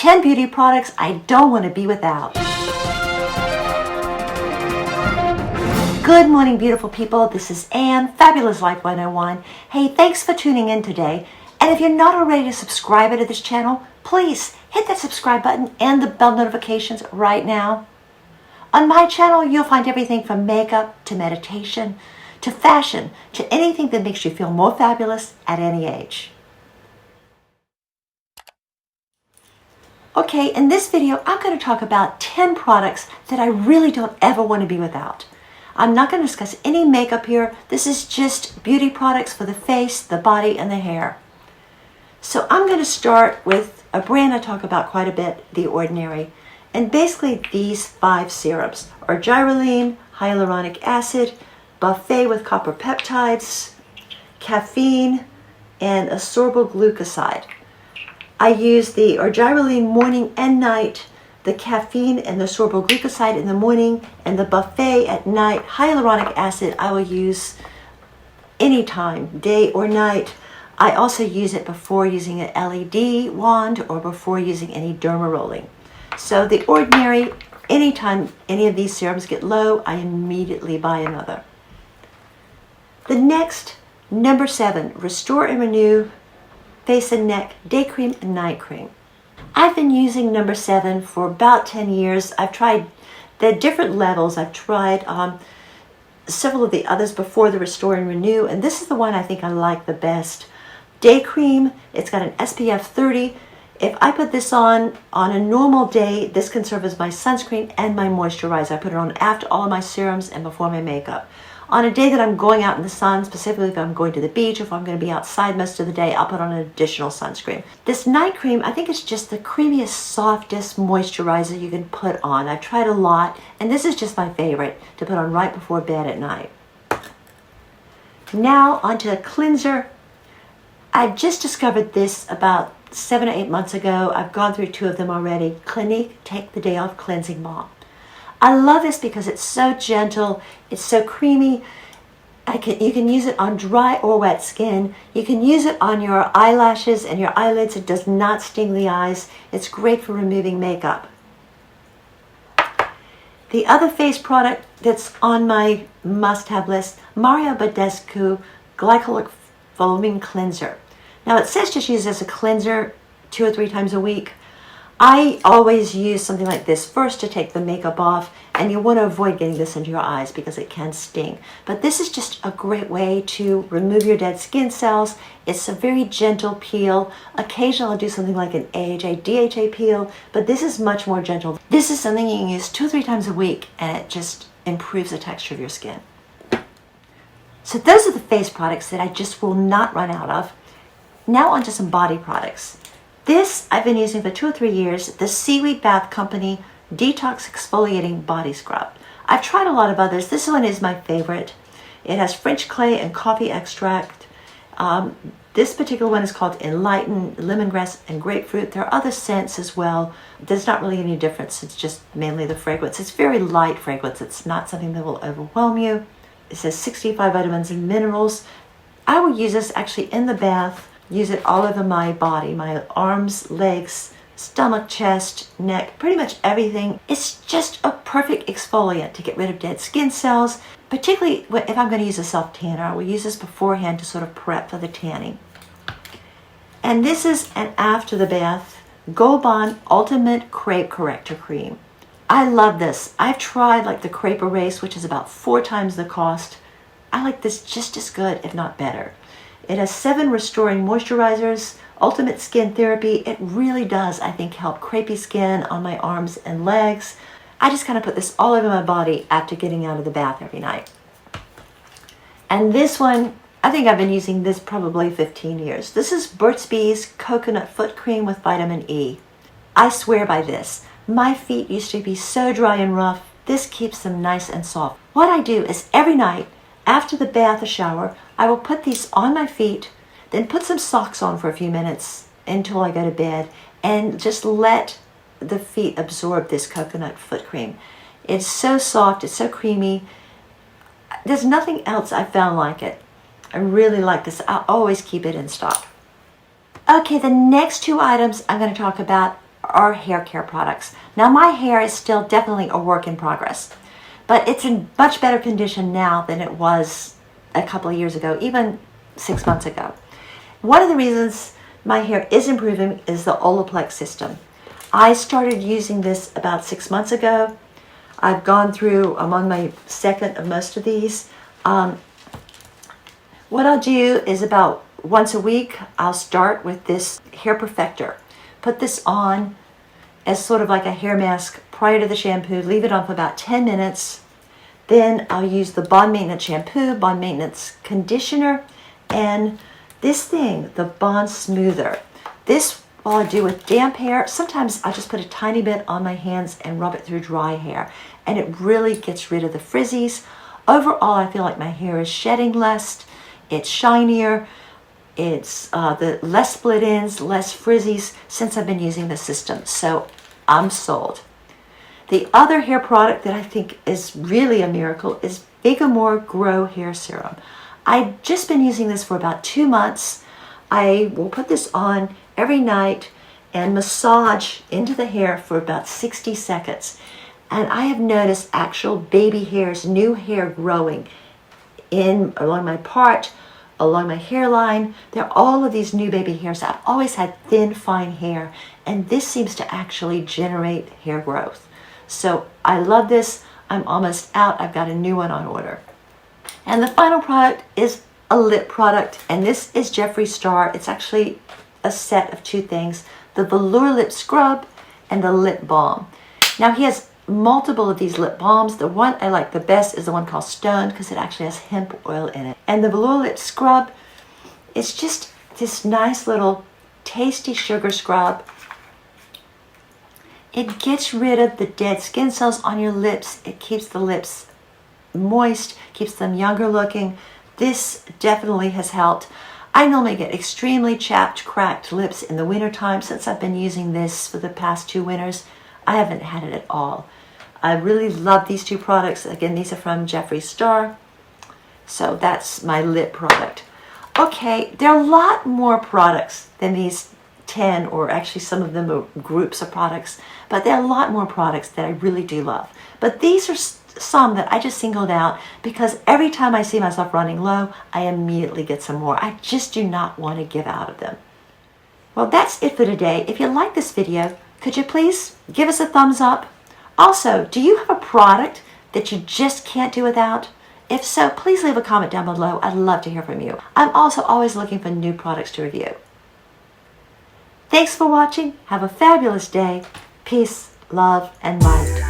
10 beauty products I don't want to be without. Good morning, beautiful people. This is Anne, Fabulous Life 101. Hey, thanks for tuning in today. And if you're not already a subscriber to this channel, please hit that subscribe button and the bell notifications right now. On my channel, you'll find everything from makeup to meditation to fashion to anything that makes you feel more fabulous at any age. Okay, in this video, I'm going to talk about 10 products that I really don't ever want to be without. I'm not going to discuss any makeup here. This is just beauty products for the face, the body, and the hair. So I'm going to start with a brand I talk about quite a bit, The Ordinary. And basically these 5 serums are gyrolene, hyaluronic acid, buffet with copper peptides, caffeine, and ascorbyl glucoside. I use the gyrolene morning and night, the caffeine and the ascorbyl glucoside in the morning, and the buffet at night. Hyaluronic acid I will use anytime, day or night. I also use it before using an LED wand or before using any derma rolling. So The Ordinary, anytime any of these serums get low, I immediately buy another. The next, number 7, Restore and Renew Face and Neck Day Cream and Night Cream. I've been using number 7 for about 10 years. I've tried the different levels. I've tried several of the others before the Restore and Renew, and this is the one I think I like the best. Day Cream, it's got an SPF 30. If I put this on a normal day, this can serve as my sunscreen and my moisturizer. I put it on after all of my serums and before my makeup. On a day that I'm going out in the sun, specifically if I'm going to the beach, or if I'm going to be outside most of the day, I'll put on an additional sunscreen. This night cream, I think it's just the creamiest, softest moisturizer you can put on. I've tried a lot, and this is just my favorite to put on right before bed at night. Now onto a cleanser. I just discovered this about 7 or 8 months ago. I've gone through 2 of them already. Clinique Take the Day Off Cleansing Balm. I love this because it's so gentle, it's so creamy. You can use it on dry or wet skin. You can use it on your eyelashes and your eyelids. It does not sting the eyes. It's great for removing makeup. The other face product that's on my must-have list, Badescu Glycolic Foaming Cleanser. Now it says just use it as a cleanser 2 or 3 times a week. I always use something like this first to take the makeup off, and you want to avoid getting this into your eyes because it can sting. But this is just a great way to remove your dead skin cells. It's a very gentle peel. Occasionally I'll do something like an AHA, DHA peel, but this is much more gentle. This is something you can use 2 or 3 times a week, and it just improves the texture of your skin. So those are the face products that I just will not run out of. Now onto some body products. This I've been using for 2 or 3 years, the Seaweed Bath Company Detox Exfoliating Body Scrub. I've tried a lot of others. This one is my favorite. It has French clay and coffee extract. This particular one is called Enlighten, lemongrass, and grapefruit. There are other scents as well. There's not really any difference. It's just mainly the fragrance. It's very light fragrance. It's not something that will overwhelm you. It says 65 vitamins and minerals. I will use this actually in the bath. Use it all over my body, my arms, legs, stomach, chest, neck, pretty much everything. It's just a perfect exfoliant to get rid of dead skin cells, particularly if I'm going to use a self-tanner. I will use this beforehand to sort of prep for the tanning. And this is an after the bath Gold Bond Ultimate Crepe Corrector Cream. I love this. I've tried like the Crepe Erase, which is about 4 times the cost. I like this just as good, if not better. It has 7 restoring moisturizers, ultimate skin therapy. It really does, I think, help crepey skin on my arms and legs. I just kind of put this all over my body after getting out of the bath every night. And this one, I think I've been using this probably 15 years. This is Burt's Bees Coconut Foot Cream with Vitamin E. I swear by this. My feet used to be so dry and rough. This keeps them nice and soft. What I do is every night, after the bath or shower, I will put these on my feet, then put some socks on for a few minutes until I go to bed, and just let the feet absorb this coconut foot cream. It's so soft, it's so creamy. There's nothing else I found like it. I really like this. I always keep it in stock. Okay, the next 2 items I'm going to talk about are hair care products. Now my hair is still definitely a work in progress, but it's in much better condition now than it was a couple of years ago, even 6 months ago. One of the reasons my hair is improving is the Olaplex system. I started using this about 6 months ago. I've gone through, I'm on my second of most of these. What I'll do is about once a week, I'll start with this hair perfector. Put this on as sort of like a hair mask prior to the shampoo, leave it on for about 10 minutes. Then I'll use the Bond Maintenance shampoo, Bond Maintenance conditioner, and this thing, the Bond Smoother. This while I do with damp hair. Sometimes I just put a tiny bit on my hands and rub it through dry hair, and it really gets rid of the frizzies. Overall, I feel like my hair is shedding less, it's shinier, it's the less split ends, less frizzies since I've been using the system. So I'm sold. The other hair product that I think is really a miracle is Bigamor Grow Hair Serum. I've just been using this for about 2 months. I will put this on every night and massage into the hair for about 60 seconds. And I have noticed actual baby hairs, new hair growing along my part, along my hairline. There are all of these new baby hairs. I've always had thin, fine hair, and this seems to actually generate hair growth. So I love this. I'm almost out. I've got a new one on order. And the final product is a lip product, and this is Jeffree Star. It's actually a set of 2 things, the Velour lip scrub and the lip balm. Now he has multiple of these lip balms. The one I like the best is the one called Stone because it actually has hemp oil in it. And the Velour lip scrub is just this nice little tasty sugar scrub. It gets rid of the dead skin cells on your lips. It keeps the lips moist, keeps them younger looking. This definitely has helped. I normally get extremely chapped, cracked lips in the wintertime. Since I've been using this for the past 2 winters, I haven't had it at all. I really love these 2 products. Again, these are from Jeffree Star. So that's my lip product. Okay, there are a lot more products than these 10, or actually some of them are groups of products, but there are a lot more products that I really do love. But these are some that I just singled out because every time I see myself running low, I immediately get some more. I just do not want to give out of them. Well, that's it for today. If you like this video, could you please give us a thumbs up? Also, do you have a product that you just can't do without? If so, please leave a comment down below. I'd love to hear from you. I'm also always looking for new products to review. Thanks for watching. Have a fabulous day. Peace, love, and light.